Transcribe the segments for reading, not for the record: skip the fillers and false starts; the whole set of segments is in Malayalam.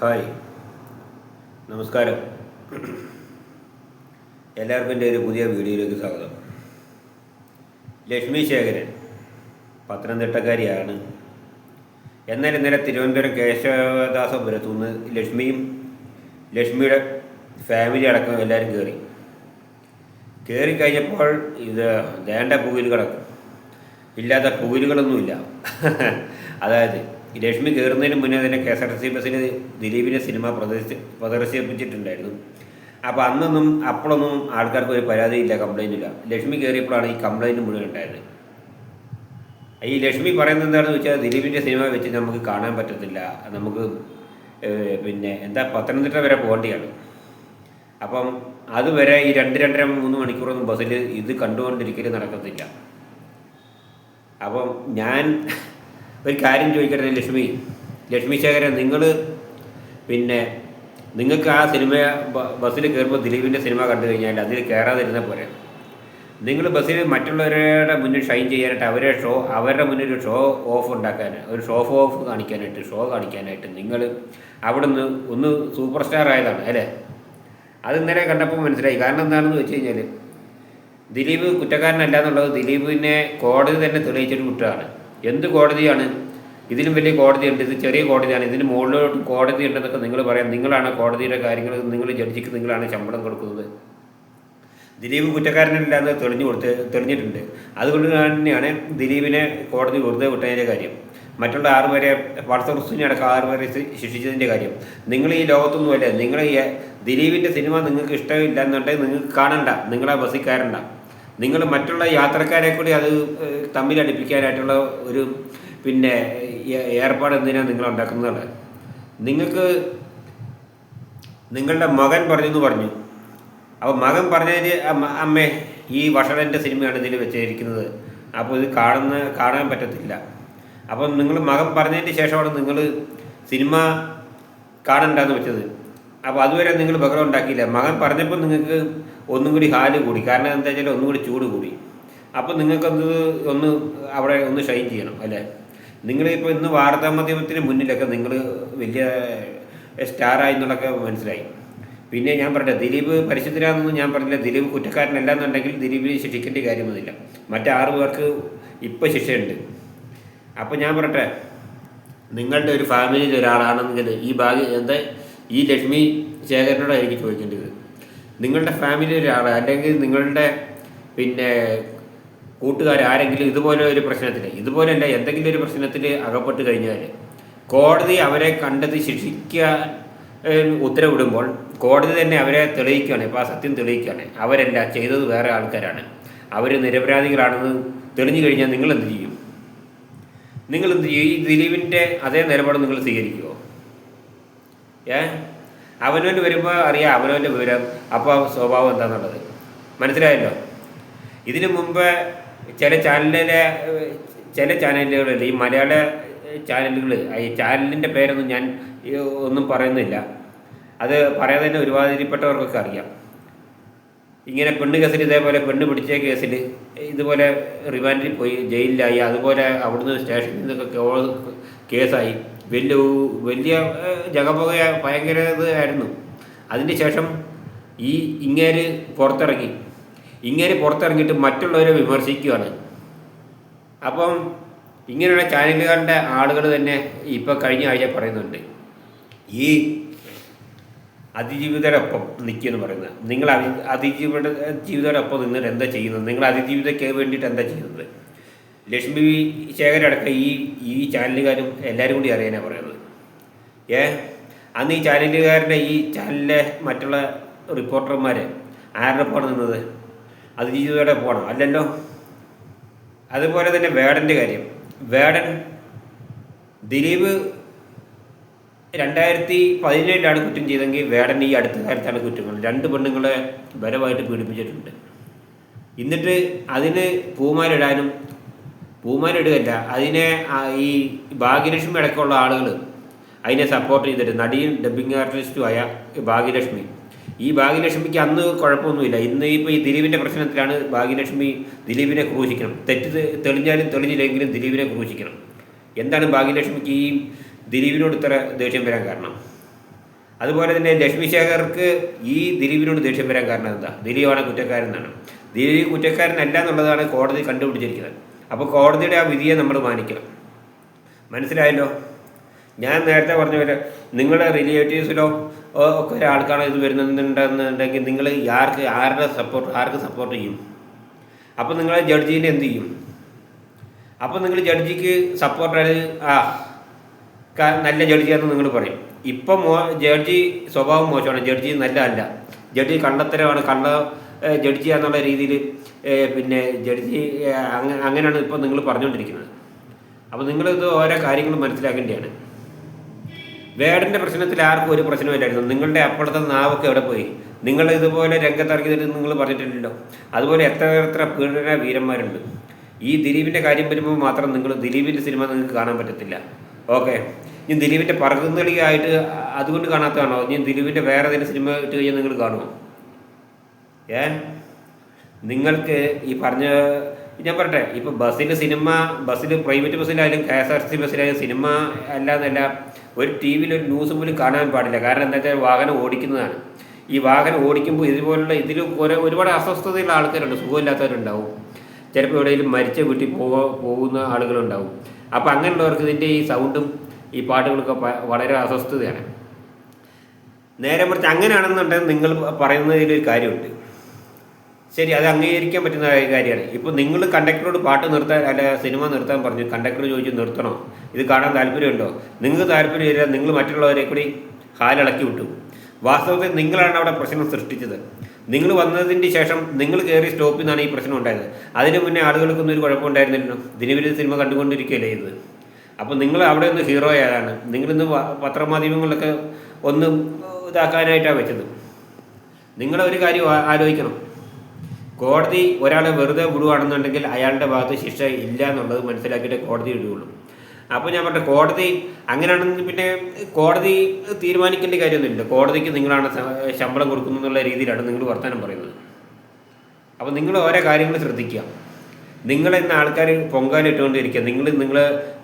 ഹായ്, നമസ്കാരം. എല്ലാവർക്കും എൻ്റെ ഒരു പുതിയ വീഡിയോയിലേക്ക് സ്വാഗതം. ലക്ഷ്മി ശേഖരൻ പത്തനംതിട്ടക്കാരിയാണ്. എന്നാൽ ഇന്നലെ തിരുവനന്തപുരം കേശവദാസപുരത്തു നിന്ന് ലക്ഷ്മിയുടെ ഫാമിലി അടക്കം എല്ലാവരും കയറിക്കഴിഞ്ഞപ്പോൾ ഇത് ദേണ്ട പുകിൽ കിടക്കും. ഇല്ലാത്ത പുകിലുകളൊന്നുമില്ല. അതായത് ലക്ഷ്മി കയറുന്നതിന് മുന്നേ തന്നെ KSRTC ബസ്സിൽ ദിലീപിൻ്റെ സിനിമ പ്രദർശിപ്പിച്ചിട്ടുണ്ടായിരുന്നു. അപ്പോൾ അപ്പോഴൊന്നും ആൾക്കാർക്ക് ഒരു പരാതിയില്ല, കംപ്ലൈൻറ്റില്ല. ലക്ഷ്മി കയറിയപ്പോഴാണ് ഈ കംപ്ലൈൻറ്റ് മുഴുവൻ ഉണ്ടായത്. ഈ ലക്ഷ്മി പറയുന്നത് എന്താണെന്ന് വെച്ചാൽ, ദിലീപിൻ്റെ സിനിമ വെച്ച് നമുക്ക് കാണാൻ പറ്റത്തില്ല, നമുക്ക് പത്തനംതിട്ട വരെ പോകേണ്ടിയാണ്. അപ്പം അതുവരെ ഈ 2-2.5-3 മണിക്കൂറൊന്നും ബസ്സിൽ ഇത് കണ്ടുകൊണ്ടിരിക്കൽ നടക്കത്തില്ല. അപ്പം ഞാൻ ഒരു കാര്യം ചോദിക്കട്ടെ, ലക്ഷ്മി ശേഖരൻ, നിങ്ങൾക്ക് ആ സിനിമ ബസ്സിൽ കയറുമ്പോൾ ദിലീപിൻ്റെ സിനിമ കണ്ടു കഴിഞ്ഞാൽ അതിൽ കയറാതിരുന്ന പോലെ, നിങ്ങൾ ബസ്സിൽ മറ്റുള്ളവരുടെ മുന്നിൽ ഷൈൻ ചെയ്യാനായിട്ട് അവരുടെ മുന്നിൽ ഒരു ഷോ ഓഫ് കാണിക്കാനായിട്ട് നിങ്ങൾ അവിടെ നിന്ന് ഒന്ന് സൂപ്പർ സ്റ്റാർ ആയതാണ് അല്ലേ? അത് ഇന്നലെ കണ്ടപ്പോൾ മനസ്സിലായി. കാരണം എന്താണെന്ന് വെച്ച് കഴിഞ്ഞാൽ, ദിലീപ് കുറ്റക്കാരനല്ല എന്നുള്ളത് ദിലീപിനെ കോടതി തന്നെ തെളിയിച്ചൊരു കുറ്റമാണ്. എന്ത് കോടതിയാണ്? ഇതിലും വലിയ കോടതിയുണ്ട്, ഇത് ചെറിയ കോടതിയാണ്, ഇതിന് മുകളിലോട്ട് കോടതി ഉണ്ടെന്നൊക്കെ നിങ്ങൾ പറയാം. നിങ്ങളാണ് കോടതിയുടെ കാര്യങ്ങൾ, നിങ്ങൾ ജഡ്ജിക്ക് നിങ്ങളാണ് ശമ്പളം കൊടുക്കുന്നത്. ദിലീപ് കുറ്റക്കാരനല്ല എന്ന് തെളിഞ്ഞിട്ടുണ്ട്. അതുകൊണ്ട് തന്നെയാണ് ദിലീപിനെ കോടതി വെറുതെ വിട്ടതിൻ്റെ കാര്യം. മറ്റുള്ള 6 പേരെ വർഷത്തിന് അടക്കം 6 പേരെ ശിക്ഷിച്ചതിൻ്റെ കാര്യം. നിങ്ങൾ ഈ ലോകത്തൊന്നുമല്ല. നിങ്ങൾ ദിലീപിൻ്റെ സിനിമ നിങ്ങൾക്ക് ഇഷ്ടമില്ല എന്നുണ്ടെങ്കിൽ നിങ്ങൾക്ക് കാണണ്ട, നിങ്ങളാ ബസ്സിൽ കയറണ്ട. നിങ്ങൾ മറ്റുള്ള യാത്രക്കാരെ കൂടി അത് തമ്മിലടിപ്പിക്കാനായിട്ടുള്ള ഒരു ഏർപ്പാട് എന്തിനാണ് നിങ്ങൾ ഉണ്ടാക്കുന്നതാണ്? നിങ്ങളുടെ മകൻ പറഞ്ഞു. അപ്പോൾ മകൻ പറഞ്ഞതിന്, അമ്മേ ഈ വഷളൻ്റെ സിനിമയാണ് ഇതിൽ വെച്ചിരിക്കുന്നത്, അപ്പോൾ ഇത് കാണാൻ പറ്റത്തില്ല. അപ്പം മകൻ പറഞ്ഞതിന് ശേഷമാണ് നിങ്ങൾ സിനിമ കാണണ്ടെന്ന് വെച്ചത്. അപ്പോൾ അതുവരെ നിങ്ങൾ ബഹളം ഉണ്ടാക്കിയില്ല. മകൻ പറഞ്ഞപ്പോൾ നിങ്ങൾക്ക് ഒന്നും കൂടി ഹാല് കൂടി. കാരണം എന്താ വെച്ചാൽ ഒന്നും കൂടി ചൂട് കൂടി. അപ്പോൾ നിങ്ങൾക്കൊന്ന് അവിടെ ഒന്ന് ഷൈൻ ചെയ്യണം അല്ലേ? നിങ്ങളിപ്പോൾ ഇന്ന് വാർത്താമാധ്യമത്തിന് മുന്നിലൊക്കെ നിങ്ങൾ വലിയ സ്റ്റാറായി എന്നുള്ളതൊക്കെ മനസ്സിലായി. പിന്നെ ഞാൻ പറയട്ടെ, ദിലീപ് പരിശുദ്ധരാണെന്നൊന്നും ഞാൻ പറഞ്ഞില്ല. ദിലീപ് കുറ്റക്കാരനല്ല എന്നുണ്ടെങ്കിൽ ദിലീപിന് ശിക്ഷിക്കേണ്ട കാര്യമൊന്നുമില്ല. മറ്റ് 6 പേർക്ക് ഇപ്പോൾ ശിക്ഷയുണ്ട്. അപ്പോൾ ഞാൻ പറയട്ടെ, നിങ്ങളുടെ ഒരു ഫാമിലിയിൽ ഒരാളാണെന്നെങ്കിൽ ഈ ലക്ഷ്മി ശേഖരനോടാണ് എനിക്ക് ചോദിക്കേണ്ടത്. നിങ്ങളുടെ ഫാമിലിയിൽ ഒരാൾ, അല്ലെങ്കിൽ നിങ്ങളുടെ കൂട്ടുകാരെങ്കിലും ഇതുപോലെ ഒരു ഇതുപോലെയല്ല എന്തെങ്കിലും ഒരു പ്രശ്നത്തിൽ അകപ്പെട്ട് കഴിഞ്ഞാൽ കോടതി അവരെ കണ്ടെത്തി ശിക്ഷിക്കാൻ ഉത്തരവിടുമ്പോൾ കോടതി തന്നെ അവരെ തെളിയിക്കുകയാണ്. ഇപ്പോൾ ആ സത്യം തെളിയിക്കുകയാണ്. അവരല്ല ചെയ്തത്, വേറെ ആൾക്കാരാണ്, അവർ നിരപരാധികളാണെന്ന് തെളിഞ്ഞു കഴിഞ്ഞാൽ നിങ്ങളെന്ത് ചെയ്യും? ഈ ദിലീപിൻ്റെ അതേ നിലപാട് നിങ്ങൾ സ്വീകരിക്കുമോ? അവനവന് വരുമ്പോൾ അറിയാം അവനവൻ്റെ വിവരം, അപ്പോൾ സ്വഭാവം എന്താണെന്നുള്ളത് മനസ്സിലായല്ലോ. ഇതിനു മുമ്പ് ചില ചാനലുകളിൽ, ഈ മലയാള ചാനലുകൾ, ഈ ചാനലിൻ്റെ പേരൊന്നും ഞാൻ ഒന്നും പറയുന്നില്ല, അത് പറയാതെ തന്നെ ഒരുമാതിരിപ്പെട്ടവർക്കൊക്കെ അറിയാം. ഇങ്ങനെ പെണ്ണ് കേസിൽ, ഇതേപോലെ പെണ്ണ് പിടിച്ച കേസിൽ ഇതുപോലെ റിമാൻഡിൽ പോയി ജയിലിലായി, അതുപോലെ അവിടുന്ന് സ്റ്റേഷനിൽ നിന്നൊക്കെ കേസായി, വലിയ ജഗപുക ഭയങ്കര ആയിരുന്നു. അതിന് ശേഷം ഇങ്ങേര് പുറത്തിറങ്ങിയിട്ട് മറ്റുള്ളവരെ വിമർശിക്കുകയാണ്. അപ്പം ഇങ്ങനെയുള്ള ചാനലുകാരുടെ ആളുകൾ തന്നെ ഇപ്പോൾ കഴിഞ്ഞ ആഴ്ച പറയുന്നുണ്ട്, ഈ അതിജീവിതരൊപ്പം നിൽക്കുമെന്ന് പറയുന്നത്. നിങ്ങൾ ജീവിതരോടൊപ്പം നിന്നിട്ട് എന്താ ചെയ്യുന്നത്? നിങ്ങൾ അതിജീവിതയ്ക്ക് വേണ്ടിയിട്ട് എന്താ ചെയ്യുന്നത്? ലക്ഷ്മി ശേഖരടക്കം ഈ ചാനലുകാരും എല്ലാവരും കൂടി അറിയാനാണ് പറയുന്നത്. അന്ന് ഈ ചാനലിലെ മറ്റുള്ള റിപ്പോർട്ടർമാർ ആരുടെ ഒപ്പമാണ് നിന്നത്? അതിജീവിതയുടെ ഒപ്പമാണോ? അല്ലല്ലോ. അതുപോലെ തന്നെ വേടൻ്റെ കാര്യം. ദിലീപ് 2017 കുറ്റം ചെയ്തെങ്കിൽ വേടൻ ഈ അടുത്ത കാലത്താണ് കുറ്റങ്ങൾ. 2 പെണ്ണുങ്ങളെ ബലമായിട്ട് പീഡിപ്പിച്ചിട്ടുണ്ട്. എന്നിട്ട് അതിന് പൂമാലിടുകയല്ല, അതിനെ ഈ ഭാഗ്യലക്ഷ്മി അടക്കമുള്ള ആളുകൾ അതിനെ സപ്പോർട്ട് ചെയ്തിട്ട്, നടിയും ഡബ്ബിംഗ് ആർട്ടിസ്റ്റുമായ ഈ ഭാഗ്യലക്ഷ്മിക്ക് അന്ന് കുഴപ്പമൊന്നുമില്ല. ഇന്ന് ഇപ്പോൾ ഈ ദിലീപിൻ്റെ പ്രശ്നത്തിലാണ് ദിലീപിനെ ക്രൂശിക്കണം. തെറ്റ് തെളിഞ്ഞാലും തെളിഞ്ഞില്ലെങ്കിലും ദിലീപിനെ ക്രൂശിക്കണം. എന്താണ് ഭാഗ്യലക്ഷ്മിക്ക് ഈ ദിലീപിനോട് ഇത്ര ദേഷ്യം വരാൻ കാരണം? അതുപോലെ തന്നെ ലക്ഷ്മി ശേഖർക്ക് ഈ ദിലീപിനോട് ദേഷ്യം വരാൻ കാരണം എന്താ? ദിലീപാണ് കുറ്റക്കാരനാണ്. ദിലീപ് കുറ്റക്കാരനല്ല എന്നുള്ളതാണ് കോടതി കണ്ടുപിടിച്ചിരിക്കുന്നത്. അപ്പോൾ കോടതിയുടെ ആ വിധിയെ നമ്മൾ മാനിക്കണം. മനസ്സിലായല്ലോ? ഞാൻ നേരത്തെ പറഞ്ഞ പോലെ നിങ്ങളുടെ റിലേറ്റീവ്സിലോ ഒക്കെ ഒരാൾക്കാണോ ഇത് വരുന്നുണ്ടെന്നുണ്ടെങ്കിൽ നിങ്ങൾ ആർക്ക് സപ്പോർട്ട് ചെയ്യും? അപ്പോൾ നിങ്ങൾ ജഡ്ജീനെ എന്ത് ചെയ്യും? അപ്പോൾ നിങ്ങൾ ജഡ്ജിക്ക് സപ്പോർട്ടായിട്ട് നല്ല ജഡ്ജിയാണെന്ന് നിങ്ങൾ പറയും. ഇപ്പം ജഡ്ജി സ്വഭാവം മോശമാണ്, ജഡ്ജി നല്ലതല്ല, ജഡ്ജി കള്ളത്തരമാണ്, ജഡ്ജിയാന്നുള്ള രീതിയിൽ പിന്നെ ജഡ്ജി അങ്ങനെയാണ് ഇപ്പം നിങ്ങൾ പറഞ്ഞുകൊണ്ടിരിക്കുന്നത്. അപ്പോൾ നിങ്ങളിത് ഓരോ കാര്യങ്ങളും മനസ്സിലാക്കേണ്ടതാണ്. വേടൻ്റെ പ്രശ്നത്തിൽ ആർക്കും ഒരു പ്രശ്നമില്ലായിരുന്നു. നിങ്ങളുടെ അപ്പോഴത്തെ നാവൊക്കെ എവിടെ പോയി? നിങ്ങൾ ഇതുപോലെ രംഗത്തിറങ്ങിയിട്ട് നിങ്ങൾ പറഞ്ഞിട്ടില്ലല്ലോ. അതുപോലെ എത്ര പീഡന വീരന്മാരുണ്ട്. ഈ ദിലീപിൻ്റെ കാര്യം വരുമ്പോൾ മാത്രം ദിലീപിൻ്റെ സിനിമ നിങ്ങൾക്ക് കാണാൻ പറ്റത്തില്ല. ഓക്കെ, ഇനി ദിലീപിൻ്റെ പറകുന്നളിയായിട്ട് അതുകൊണ്ട് കാണാത്തതാണോ? ഇനി ദിലീപിൻ്റെ വേറെ ഏതെങ്കിലും സിനിമ ഇട്ട് കഴിഞ്ഞാൽ നിങ്ങൾ കാണുമോ? നിങ്ങൾക്ക് ഈ ഞാൻ പറയട്ടെ, ഇപ്പോൾ ബസ്സിൽ പ്രൈവറ്റ് ബസ്സിലായാലും KSRTC ബസ്സിലായാലും സിനിമ അല്ലാന്നല്ല ഒരു ടി വിയിൽ ഒരു ന്യൂസ് പോലും കാണാൻ പാടില്ല. കാരണം എന്താ വെച്ചാൽ വാഹനം ഓടിക്കുന്നതാണ്. ഈ വാഹനം ഓടിക്കുമ്പോൾ ഇതുപോലുള്ള ഒരുപാട് അസ്വസ്ഥതയുള്ള ആൾക്കാരുണ്ട്, സുഖമില്ലാത്തവരുണ്ടാവും, ചിലപ്പോൾ എവിടെയെങ്കിലും മരിച്ച വീട്ടിൽ പോകുന്ന ആളുകളുണ്ടാവും. അപ്പോൾ അങ്ങനെയുള്ളവർക്ക് ഇതിൻ്റെ ഈ സൗണ്ടും ഈ പാട്ടുകളൊക്കെ വളരെ അസ്വസ്ഥതയാണ്. നേരെ മറിച്ച് അങ്ങനെയാണെന്നുണ്ടെങ്കിൽ നിങ്ങൾ പറയുന്നതിലൊരു കാര്യമുണ്ട്. ശരി, അത് അംഗീകരിക്കാൻ പറ്റുന്ന കാര്യമാണ്. ഇപ്പോൾ നിങ്ങൾ കണ്ടക്ടറോട് പാട്ട് നിർത്താൻ സിനിമ നിർത്താൻ പറഞ്ഞു, കണ്ടക്ടർ ചോദിച്ചു നിർത്തണോ, ഇത് കാണാൻ താല്പര്യമുണ്ടോ? നിങ്ങൾക്ക് താല്പര്യമില്ല, നിങ്ങൾ മറ്റുള്ളവരെ കൂടി ഹാലിളക്കി വിട്ടു. വാസ്തവത്തിൽ നിങ്ങളാണ് അവിടെ പ്രശ്നം സൃഷ്ടിച്ചത്. നിങ്ങൾ വന്നതിൻ്റെ ശേഷം നിങ്ങൾ കയറി സ്റ്റോപ്പിൽ നിന്നാണ് ഈ പ്രശ്നം ഉണ്ടായത്. അതിന് മുന്നേ ആളുകൾക്കൊന്നും ഒരു കുഴപ്പമുണ്ടായിരുന്നില്ലല്ലോ. ദിനവിധി സിനിമ കണ്ടുകൊണ്ടിരിക്കുകയല്ലേ ഇത്. അപ്പോൾ നിങ്ങൾ അവിടെ ഒന്ന് ഹീറോ ആയതാണ്. നിങ്ങളിന്ന് പത്രമാധ്യമങ്ങളിലൊക്കെ ഒന്ന് ഇതാക്കാനായിട്ടാണ് വെച്ചത്. നിങ്ങളൊരു കാര്യം ആലോചിക്കണം. കോടതി ഒരാളെ വെറുതെ വിടുകയാണെന്നുണ്ടെങ്കിൽ അയാളുടെ ഭാഗത്ത് ശിക്ഷ ഇല്ല എന്നുള്ളത് മനസ്സിലാക്കിയിട്ട് കോടതി വിടുകയുള്ളൂ. അപ്പോൾ ഞാൻ പറഞ്ഞ കോടതി അങ്ങനെയാണെന്ന് പിന്നെ കോടതി തീരുമാനിക്കേണ്ട കാര്യമൊന്നുമില്ല. കോടതിക്ക് നിങ്ങളാണ് ശമ്പളം കൊടുക്കുന്നു എന്നുള്ള രീതിയിലാണ് നിങ്ങൾ വർത്തമാനം പറയുന്നത്. അപ്പോൾ നിങ്ങൾ ഓരോ കാര്യങ്ങൾ ശ്രദ്ധിക്കുക. നിങ്ങളിന്ന് ആൾക്കാർ പൊങ്കാലിട്ടുകൊണ്ടിരിക്കുക. നിങ്ങൾ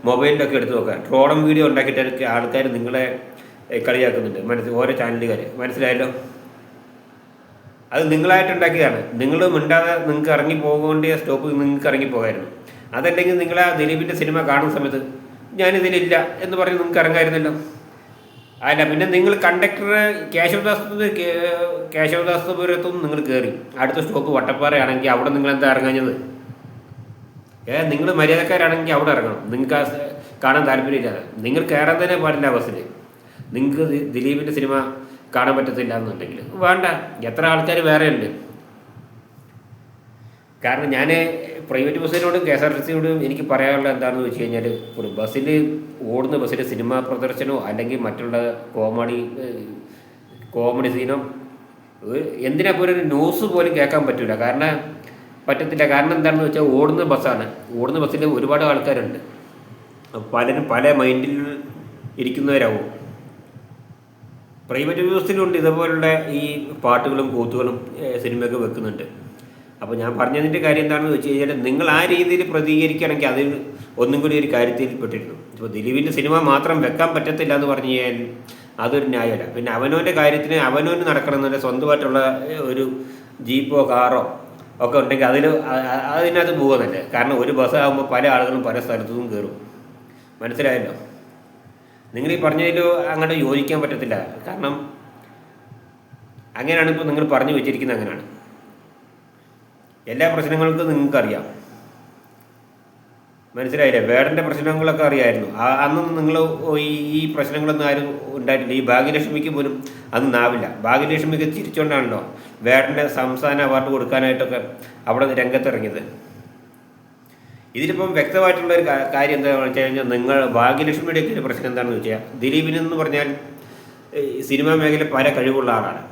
മൊബൈലിലൊക്കെ എടുത്ത് നോക്കുക. ട്രോളം വീഡിയോ ഉണ്ടാക്കിയിട്ട് ആൾക്കാർ നിങ്ങളെ കളിയാക്കുന്നുണ്ട്, ഓരോ ചാനലുകാർ. മനസ്സിലായല്ലോ? അത് നിങ്ങളായിട്ടുണ്ടാക്കിയതാണ്. നിങ്ങൾ മിണ്ടാതെ നിങ്ങൾക്ക് ഇറങ്ങി പോകേണ്ട സ്റ്റോപ്പ് നിങ്ങൾക്ക് ഇറങ്ങിപ്പോകായിരുന്നു. അതല്ലെങ്കിൽ നിങ്ങൾ ആ ദിലീപിൻ്റെ സിനിമ കാണുന്ന സമയത്ത് ഞാനിതിലില്ല എന്ന് പറഞ്ഞ് നിങ്ങൾക്ക് ഇറങ്ങായിരുന്നല്ലോ. അല്ല, പിന്നെ നിങ്ങൾ കണ്ടക്ടർ കേശവദാസപുരത്തും നിങ്ങൾ കയറി. അടുത്ത സ്റ്റോപ്പ് വട്ടപ്പാറയാണെങ്കിൽ അവിടെ നിങ്ങളെന്താ ഇറങ്ങാഞ്ഞത്? നിങ്ങൾ മര്യാദക്കാരാണെങ്കിൽ അവിടെ ഇറങ്ങണം. നിങ്ങൾക്ക് ആ കാണാൻ താല്പര്യമില്ലാതെ നിങ്ങൾ കയറാൻ തന്നെ പാടില്ല ബസ്സിൽ. നിങ്ങൾക്ക് ദിലീപിൻ്റെ സിനിമ കാണാൻ പറ്റത്തില്ല എന്നുണ്ടെങ്കിൽ വേണ്ട. എത്ര ആൾക്കാർ വേറെ ഉണ്ട്. കാരണം ഞാൻ പ്രൈവറ്റ് ബസ്സിനോടും KSRTCയോടും എനിക്ക് പറയാനുള്ളത് എന്താണെന്ന് വെച്ച് കഴിഞ്ഞാൽ, ഒരു ഓടുന്ന ബസ്സിൽ സിനിമാ പ്രദർശനമോ അല്ലെങ്കിൽ മറ്റുള്ള കോമഡി സീനോ എന്തിനാ പോലും ഒരു ന്യൂസ് പോലും കേൾക്കാൻ പറ്റില്ല. പറ്റത്തില്ല. കാരണം എന്താണെന്ന് വെച്ചാൽ ഓടുന്ന ബസ്സാണ്. ഓടുന്ന ബസ്സിൽ ഒരുപാട് ആൾക്കാരുണ്ട്. പലരും പല മൈൻഡിൽ ഇരിക്കുന്നവരാവും. പ്രൈവറ്റ് ബസ്സിലുണ്ട് ഇതുപോലുള്ള ഈ പാട്ടുകളും കൂത്തുകളും സിനിമയൊക്കെ വെക്കുന്നുണ്ട്. അപ്പോൾ ഞാൻ പറഞ്ഞതിൻ്റെ കാര്യം എന്താണെന്ന് വെച്ച് കഴിഞ്ഞാൽ, നിങ്ങൾ ആ രീതിയിൽ പ്രതികരിക്കുകയാണെങ്കിൽ അതിൽ ഒന്നും കൂടി ഒരു കാര്യത്തിൽ പെട്ടിരുന്നു. ഇപ്പോൾ ദിലീപിൻ്റെ സിനിമ മാത്രം വെക്കാൻ പറ്റത്തില്ല എന്ന് പറഞ്ഞു കഴിഞ്ഞാൽ അതൊരു ന്യായമല്ല. പിന്നെ അവനവൻ്റെ കാര്യത്തിന് അവനവന് നടക്കണമെന്നല്ല, സ്വന്തമായിട്ടുള്ള ഒരു ജീപ്പോ കാറോ ഒക്കെ ഉണ്ടെങ്കിൽ അതിനകത്ത് പോകുന്നില്ല. കാരണം ഒരു ബസ്സാകുമ്പോൾ പല ആളുകളും പല സ്ഥലത്തും കയറും. മനസ്സിലായല്ലോ? നിങ്ങൾ ഈ പറഞ്ഞതിൽ അങ്ങോട്ട് യോജിക്കാൻ പറ്റത്തില്ല. കാരണം അങ്ങനെയാണ് ഇപ്പോൾ നിങ്ങൾ പറഞ്ഞു വെച്ചിരിക്കുന്നത്. അങ്ങനെയാണ് എല്ലാ പ്രശ്നങ്ങൾക്കും നിങ്ങൾക്കറിയാം. മനസ്സിലായില്ലേ? വേടൻ്റെ പ്രശ്നങ്ങളൊക്കെ അറിയായിരുന്നു. അന്നൊന്നും നിങ്ങൾ ഈ പ്രശ്നങ്ങളൊന്നും ആരും ഉണ്ടായിട്ടില്ല. ഈ ഭാഗ്യലക്ഷ്മിക്ക് പോലും അന്ന് നാവില്ല. ഭാഗ്യലക്ഷ്മിക്ക് ചിരിച്ചുകൊണ്ടാണല്ലോ വേടൻ്റെ സംസ്ഥാന അവാർഡ് കൊടുക്കാനായിട്ടൊക്കെ അവിടെ രംഗത്തിറങ്ങിയത്. ഇതിലിപ്പം വ്യക്തമായിട്ടുള്ളൊരു കാര്യം എന്താണെന്ന് വെച്ച് കഴിഞ്ഞാൽ, നിങ്ങൾ ഭാഗ്യലക്ഷ്മിയുടെയൊക്കെ ഒരു പ്രശ്നം എന്താണെന്ന് വെച്ചാൽ, ദിലീപിനെന്ന് പറഞ്ഞാൽ സിനിമാ മേഖല പല കഴിവുള്ള ആളാണ്.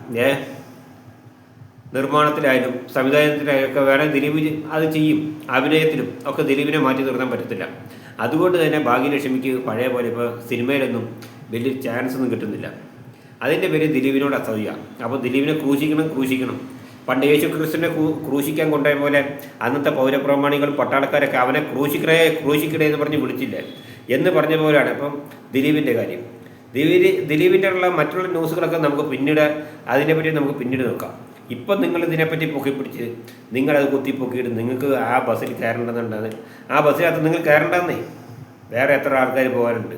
നിർമ്മാണത്തിലായാലും സംവിധാനത്തിലായാലും ഒക്കെ വേണമെങ്കിൽ ദിലീപ് അത് ചെയ്യും. അഭിനയത്തിലും ഒക്കെ ദിലീപിനെ മാറ്റി നിർത്താൻ പറ്റത്തില്ല. അതുകൊണ്ട് തന്നെ ഭാഗ്യലക്ഷ്മിക്ക് പഴയ പോലെ ഇപ്പോൾ സിനിമയിലൊന്നും വലിയ ചാൻസ് ഒന്നും കിട്ടുന്നില്ല. അതിൻ്റെ പേര് ദിലീപിനോട് അസൂയ. അപ്പോൾ ദിലീപിനെ ക്രൂശിക്കണം. പണ്ട് യേശുക്രിസ്തുവിനെ ക്രൂശിക്കാൻ കൊണ്ടുപോയ പോലെ അന്നത്തെ പൗരപ്രമാണികളും പട്ടാളക്കാരൊക്കെ അവനെ ക്രൂശിക്കണേ എന്ന് പറഞ്ഞ് വിളിച്ചില്ലേ എന്ന് പറഞ്ഞ പോലെയാണ് ഇപ്പം ദിലീപിൻ്റെ കാര്യം. ദിലീപിൻ്റെ ഉള്ള മറ്റുള്ള ന്യൂസുകളൊക്കെ നമുക്ക് പിന്നീട് അതിനെപ്പറ്റി നമുക്ക് പിന്നീട് നോക്കാം. ഇപ്പം നിങ്ങൾ ഇതിനെപ്പറ്റി പൊക്കിപ്പിടിച്ച് നിങ്ങളത് കുത്തിപ്പൊക്കിയിട്ട് നിങ്ങൾക്ക് ആ ബസ്സിൽ കയറേണ്ടതുണ്ടാകും. ആ ബസ്സിനകത്ത് നിങ്ങൾ കയറേണ്ടെന്നേ, വേറെ എത്ര ആൾക്കാർ പോകാനുണ്ട്.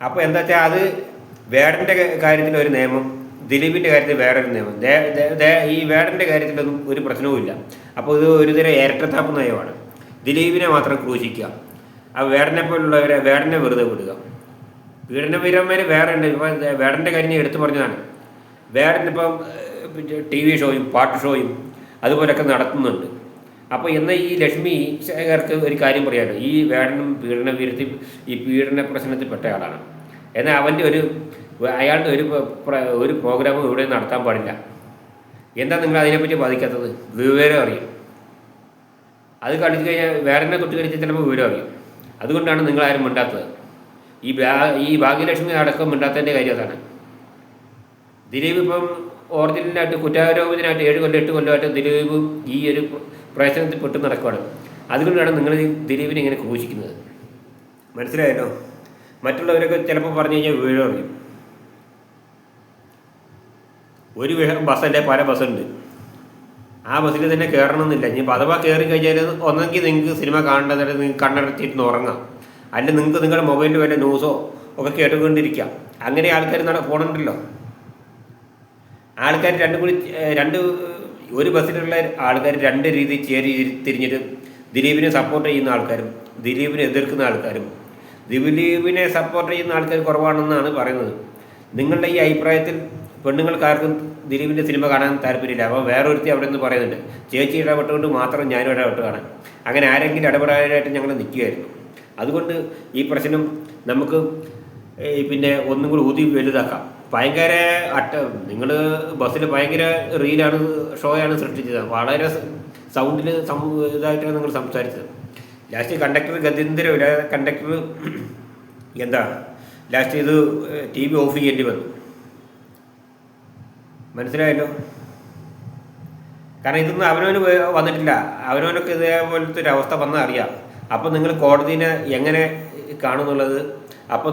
അപ്പോൾ എന്താ വെച്ചാൽ അത് വേടൻ്റെ കാര്യത്തിൽ ഒരു നിയമം, ദിലീപിൻ്റെ കാര്യത്തിൽ വേറൊരു നിയമം. ഈ വേടൻ്റെ കാര്യത്തിലൊന്നും ഒരു പ്രശ്നവുമില്ല. അപ്പോൾ ഇത് ഒരുതരം ഇരട്ടത്താപ്പ് നയമാണ്. ദിലീപിനെ മാത്രം ക്രൂശിക്കുക, ആ വേടനെ പോലുള്ളവരെ വേടനെ വെറുതെ വിടുക. പീഡനവീരന്മാർ വേറെ ഉണ്ട്. ഇപ്പം വേടൻ്റെ കാര്യം ഞാൻ എടുത്തു പറഞ്ഞതാണ്. വേടനിപ്പം TV ഷോയും പാട്ട് ഷോയും അതുപോലെയൊക്കെ നടത്തുന്നുണ്ട്. അപ്പോൾ എന്നാൽ ഈ ലക്ഷ്മി ശേഖർക്ക് ഒരു കാര്യം പറയാമല്ലോ, ഈ വേടനും പീഡനവീരത്തിൽ ഈ പീഡന പ്രശ്നത്തിൽ പെട്ട ആളാണ്. എന്നാൽ അവൻ്റെ അയാളുടെ ഒരു പ്രോഗ്രാമും ഇവിടെ നടത്താൻ പാടില്ല. എന്താ നിങ്ങൾ അതിനെപ്പറ്റി ബാധിക്കാത്തത്? വിവരം അറിയും. അത് കളിച്ചു കഴിഞ്ഞാൽ വേടനെ തൊട്ട് കളിച്ച് ചിലപ്പോൾ വിവരം അറിയും. അതുകൊണ്ടാണ് നിങ്ങളാരും മിണ്ടാത്തത്. ഈ ഭാഗ്യലക്ഷ്മി അടക്കം മിണ്ടാത്തതിൻ്റെ കാര്യം അതാണ്. ദിലീപ് ഇപ്പം ഒറിജിനലായിട്ട് കുറ്റാരോപിതനായിട്ട് 7 കൊല്ലം 8 കൊല്ലമായിട്ട് ദിലീപ് ഈ ഒരു പ്രശ്നത്തിൽ പെട്ട് നടക്കുകയാണ്. അതുകൊണ്ടാണ് നിങ്ങൾ ദിലീപിനെ ഇങ്ങനെ ക്രൂശിക്കുന്നത്. മനസ്സിലായല്ലോ? മറ്റുള്ളവരൊക്കെ ചിലപ്പോൾ പറഞ്ഞു കഴിഞ്ഞാൽ വിവരം അറിയും. ഒരു ബസ്സല്ലേ, പല ബസ്സുണ്ട്. ആ ബസ്സിൽ തന്നെ കയറണമെന്നില്ല. ഇനി അഥവാ കയറി കഴിഞ്ഞാൽ ഒന്നെങ്കിൽ നിങ്ങൾക്ക് സിനിമ കാണേണ്ടത് നിങ്ങൾക്ക് കണ്ണടച്ചിട്ട് ഉറങ്ങാം, അല്ല നിങ്ങൾക്ക് നിങ്ങളുടെ മൊബൈലിൽ വല്ല ന്യൂസോ ഒക്കെ കേട്ടുകൊണ്ടിരിക്കാം. അങ്ങനെ ആൾക്കാർ പോകണുണ്ടല്ലോ. ആൾക്കാർ ഒരു ബസ്സിലുള്ള ആൾക്കാർ 2 രീതി തിരിഞ്ഞിട്ട് ദിലീപിനെ സപ്പോർട്ട് ചെയ്യുന്ന ആൾക്കാരും ദിലീപിനെ എതിർക്കുന്ന ആൾക്കാരും. ദിലീപിനെ സപ്പോർട്ട് ചെയ്യുന്ന ആൾക്കാർ കുറവാണെന്നാണ് പറയുന്നത്. നിങ്ങളുടെ ഈ അഭിപ്രായത്തിൽ പെണ്ണുങ്ങൾക്കാർക്കും ദിലീപിൻ്റെ സിനിമ കാണാൻ താല്പര്യമില്ല. അപ്പോൾ വേറൊരുത്തി അവിടെ നിന്ന് പറയുന്നുണ്ട്, ചേച്ചി ഇടപെട്ടുകൊണ്ട് മാത്രം ഞാനും ഇടപെട്ട് കാണാൻ. അങ്ങനെ ആരെങ്കിലും ഇടപെടാനായിട്ട് ഞങ്ങൾ നിൽക്കുകയായിരുന്നു. അതുകൊണ്ട് ഈ പ്രശ്നം നമുക്ക് പിന്നെ ഒന്നും കൂടി ഊതി വലുതാക്കാം. ഭയങ്കര നിങ്ങൾ ബസ്സിൽ ഭയങ്കര ഷോയാണ് സൃഷ്ടിച്ചത്. വളരെ സൗണ്ടിൽ ഇതായിട്ടാണ് നിങ്ങൾ സംസാരിച്ചത്. ലാസ്റ്റ് കണ്ടക്ടർ ഗതീന്ദ്രൻ കണ്ടക്ടർ ലാസ്റ്റ് ഇത് TV ഓഫ് ചെയ്യേണ്ടി വന്നു. മനസ്സിലായല്ലോ? കാരണം ഇതൊന്നും അവനവന് വന്നിട്ടില്ല. അവനവനൊക്കെ ഇതേപോലത്തെ ഒരു അവസ്ഥ വന്നാൽ അറിയാം. അപ്പോൾ നിങ്ങൾ കോടതിനെ എങ്ങനെ കാണുന്നുള്ളത്, അപ്പോൾ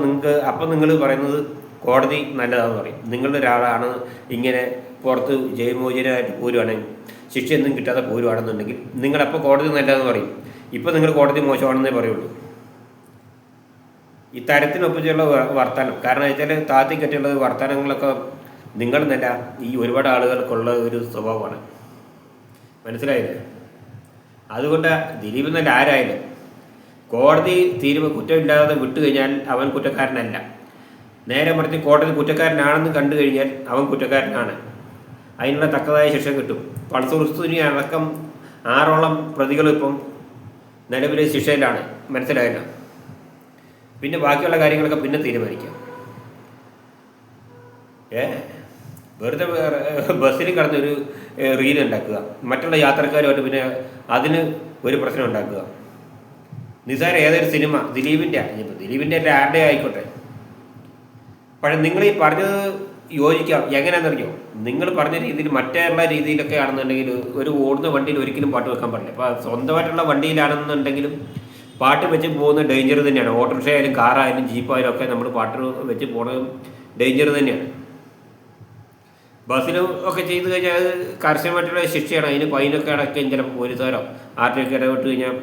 നിങ്ങൾ പറയുന്നത് കോടതി നല്ലതാണെന്ന് പറയും. നിങ്ങളുടെ ഒരാളാണ് ഇങ്ങനെ പുറത്ത് ജയമോചനായിട്ട് പോരുവാണെങ്കിൽ, ശിക്ഷയൊന്നും കിട്ടാതെ പോരുവാണെന്നുണ്ടെങ്കിൽ നിങ്ങളപ്പോൾ കോടതി നല്ലതെന്ന് പറയും. ഇപ്പോൾ നിങ്ങൾ കോടതി മോശമാണെന്നേ പറയുള്ളൂ. ഈ തരത്തിനൊപ്പിച്ചുള്ള വർത്തമാനം. കാരണം വെച്ചാൽ താത്തിക്കെട്ടിയുള്ള വർത്തമാനങ്ങളൊക്കെ നിങ്ങൾ നല്ല ഈ ഒരുപാട് ആളുകൾക്കുള്ള ഒരു സ്വഭാവമാണ്. മനസ്സിലായില്ലേ? അതുകൊണ്ട് ദിലീപ് എന്നല്ല ആരായാലും കോടതി കുറ്റമില്ലാതെ വിട്ടു കഴിഞ്ഞാൽ അവൻ കുറ്റക്കാരനല്ല. നേരെ മറിച്ച് കോടതി കുറ്റക്കാരനാണെന്ന് കണ്ടു കഴിഞ്ഞാൽ അവൻ കുറ്റക്കാരനാണ്. അതിനുള്ള തക്കതായ ശിക്ഷ കിട്ടും. പൾസുറുസ്തുനി അടക്കം 6ഓളം പ്രതികൾ ഇപ്പം നിലവിലെ ശിക്ഷയിലാണ്. മനസ്സിലായില്ല? പിന്നെ ബാക്കിയുള്ള കാര്യങ്ങളൊക്കെ പിന്നെ തീരുമാനിക്കാം. വെറുതെ ബസ്സിൽ കിടന്നൊരു റീൽ ഉണ്ടാക്കുക, മറ്റുള്ള യാത്രക്കാരുമായിട്ട് പിന്നെ അതിന് ഒരു പ്രശ്നം ഉണ്ടാക്കുക. നിസാര ഏതൊരു സിനിമ ദിലീപിൻ്റെ അല്ല ആരുടെ ആയിക്കോട്ടെ, പക്ഷേ നിങ്ങൾ ഈ പറഞ്ഞത് യോജിക്കാം. എങ്ങനെയാണെന്നറിയോ? നിങ്ങൾ പറഞ്ഞ രീതിയിൽ മറ്റുള്ള രീതിയിലൊക്കെ ആണെന്നുണ്ടെങ്കിൽ ഒരു ഓടുന്ന വണ്ടിയിൽ ഒരിക്കലും പാട്ട് വെക്കാൻ പാടില്ല. അപ്പോൾ സ്വന്തമായിട്ടുള്ള വണ്ടിയിലാണെന്നുണ്ടെങ്കിലും പാട്ട് വെച്ച് പോകുന്ന ഡേഞ്ചർ തന്നെയാണ്. ഓട്ടോറിക്ഷ ആയാലും കാറായാലും ജീപ്പായാലും ഒക്കെ നമ്മൾ പാട്ട് വെച്ച് പോകുന്നത് ഡേഞ്ചർ തന്നെയാണ്. ബസ്സിലും ഒക്കെ ചെയ്ത് കഴിഞ്ഞാൽ അത് കർശനമായിട്ടുള്ള ശിക്ഷയാണ്. അതിന് ഫൈനൊക്കെ അടയ്ക്കുകയും ചിലപ്പോൾ പോലീസുകാരോ ആർട്ടിയൊക്കെ ഇടപെട്ട് കഴിഞ്ഞാൽ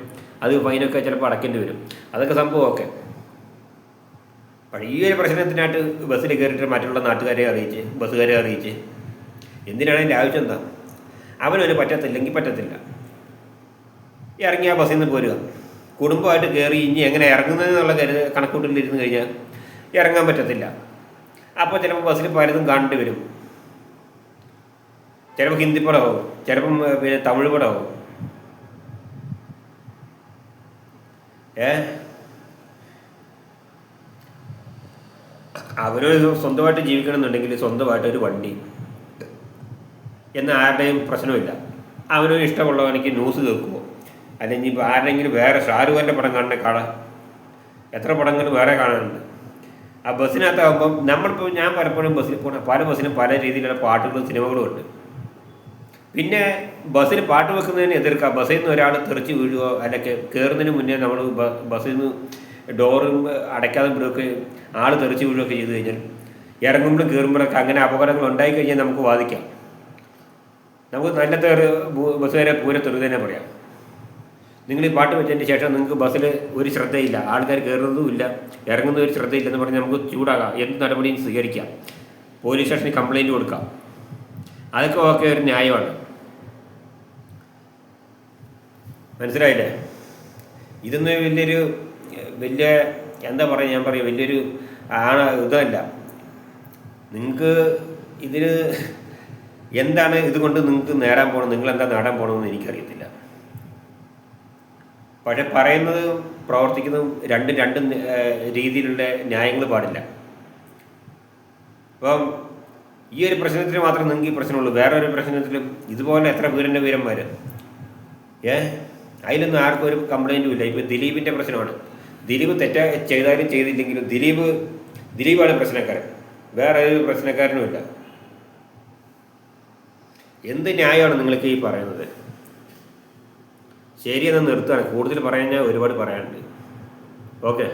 അത് ഫൈനൊക്കെ ചിലപ്പോൾ അടയ്ക്കേണ്ടി വരും. അതൊക്കെ സംഭവമൊക്കെ. പക്ഷേ ഈ ഒരു പ്രശ്നത്തിനായിട്ട് ബസ്സിൽ കയറിയിട്ട് മറ്റുള്ള ബസ്സുകാരെ അറിയിച്ച് എന്തിനാണ് അതിൻ്റെ ആവശ്യം? എന്താ? അവനവന് പറ്റത്തില്ലെങ്കിൽ പറ്റത്തില്ല, ഇറങ്ങി ആ ബസ്സിൽ നിന്ന് പോരുക. കുടുംബമായിട്ട് കയറി ഇനി എങ്ങനെ ഇറങ്ങുന്നതെന്നുള്ള കണക്കൂട്ടിലിരുന്ന് കഴിഞ്ഞാൽ ഇറങ്ങാൻ പറ്റത്തില്ല. അപ്പോൾ ചിലപ്പോൾ ബസ്സിൽ പലതും കാണേണ്ടി വരും. ചിലപ്പോൾ ഹിന്ദി പടമാവും, ചിലപ്പം പിന്നെ തമിഴ് പടമാവും. അവരൊരു സ്വന്തമായിട്ട് ജീവിക്കണമെന്നുണ്ടെങ്കിൽ സ്വന്തമായിട്ടൊരു വണ്ടി എന്ന ആരുടെയും പ്രശ്നമില്ല. അവനൊരു ഇഷ്ടമുള്ളവനിക്ക് ന്യൂസ് കേൾക്കുമോ, അല്ലെങ്കിൽ ഇപ്പോൾ ആരുടെങ്കിലും വേറെ ഷാരൂഖിൻ്റെ പടം കാണാൻ എത്ര പടങ്ങൾ വേറെ കാണാനുണ്ട്. ആ ബസ്സിനകത്താകുമ്പം ഞാൻ പലപ്പോഴും ബസ്സിൽ പോകണം, പല ബസ്സിനും പല രീതിയിലുള്ള പാട്ടുകളും സിനിമകളും ഉണ്ട്. പിന്നെ ബസ്സിൽ പാട്ട് വെക്കുന്നതിന് എതിർക്കാം. ബസ്സിൽ നിന്ന് ഒരാൾ തെറിച്ച് വീഴുകയോ അല്ലെങ്കിൽ കയറുന്നതിന് മുന്നേ നമ്മൾ ബസ്സിൽ നിന്ന് ഡോറും അടയ്ക്കാതെ വിടുകയൊക്കെ ആൾ തെറിച്ച് വീഴുകയൊക്കെ ചെയ്ത് കഴിഞ്ഞാൽ ഇറങ്ങുമ്പോഴും കയറുമ്പോഴൊക്കെ അങ്ങനെ അപകടങ്ങൾ ഉണ്ടായി കഴിഞ്ഞാൽ നമുക്ക് വാദിക്കാം. നമുക്ക് നല്ല ബസ്സുകാരെ പൂരെ തെറി തന്നെ പറയാം. നിങ്ങൾ ഈ പാട്ട് വെച്ചതിന് ശേഷം നിങ്ങൾക്ക് ബസ്സിൽ ഒരു ശ്രദ്ധയില്ല, ആൾക്കാർ കയറുന്നതും ഇല്ല, ഇറങ്ങുന്ന ഒരു ശ്രദ്ധയില്ലെന്ന് പറഞ്ഞ് നമുക്ക് ചൂടാകാം, എന്ത് നടപടിയും സ്വീകരിക്കാം, പോലീസ് സ്റ്റേഷനിൽ കംപ്ലയിൻറ്റ് കൊടുക്കാം. അതൊക്കെ ഒക്കെ ഒരു ന്യായമാണ്. മനസ്സിലായില്ലേ? ഇതൊന്നും വലിയ എന്താ പറയുക, ഞാൻ പറയും വലിയൊരു ഇതല്ല. നിങ്ങൾക്ക് ഇതിന് എന്താണ് ഇതുകൊണ്ട് നിങ്ങൾക്ക് നേടാൻ പോകണം, നിങ്ങളെന്താ നേടാൻ പോകണമെന്ന് എനിക്കറിയത്തില്ല. പക്ഷെ പറയുന്നതും പ്രവർത്തിക്കുന്നതും രണ്ട് രീതിയിലുള്ള ന്യായങ്ങൾ പാടില്ല. അപ്പം ഈ ഒരു പ്രശ്നത്തിന് മാത്രം നിങ്ങൾക്ക് ഈ പ്രശ്നമുള്ളൂ. വേറൊരു പ്രശ്നത്തിലും ഇതുപോലെ എത്ര വീരന്മാർ അതിലൊന്നും ആർക്കും ഒരു കംപ്ലൈൻറ്റും ഇല്ല. ഇപ്പോൾ ദിലീപിൻ്റെ പ്രശ്നമാണ്. ദിലീപ് ചെയ്താലും ചെയ്തില്ലെങ്കിലും ദിലീപാണ് പ്രശ്നക്കാരൻ, വേറെ ഒരു പ്രശ്നക്കാരനുമില്ല. എന്ത് ന്യായമാണ് നിങ്ങൾക്ക് ഈ പറയുന്നത്? ശരിയെന്ന് നിർത്തുകയാണ്. കൂടുതൽ പറയാൻ ഒരുപാട് പറയാനുണ്ട്. ഓക്കെ.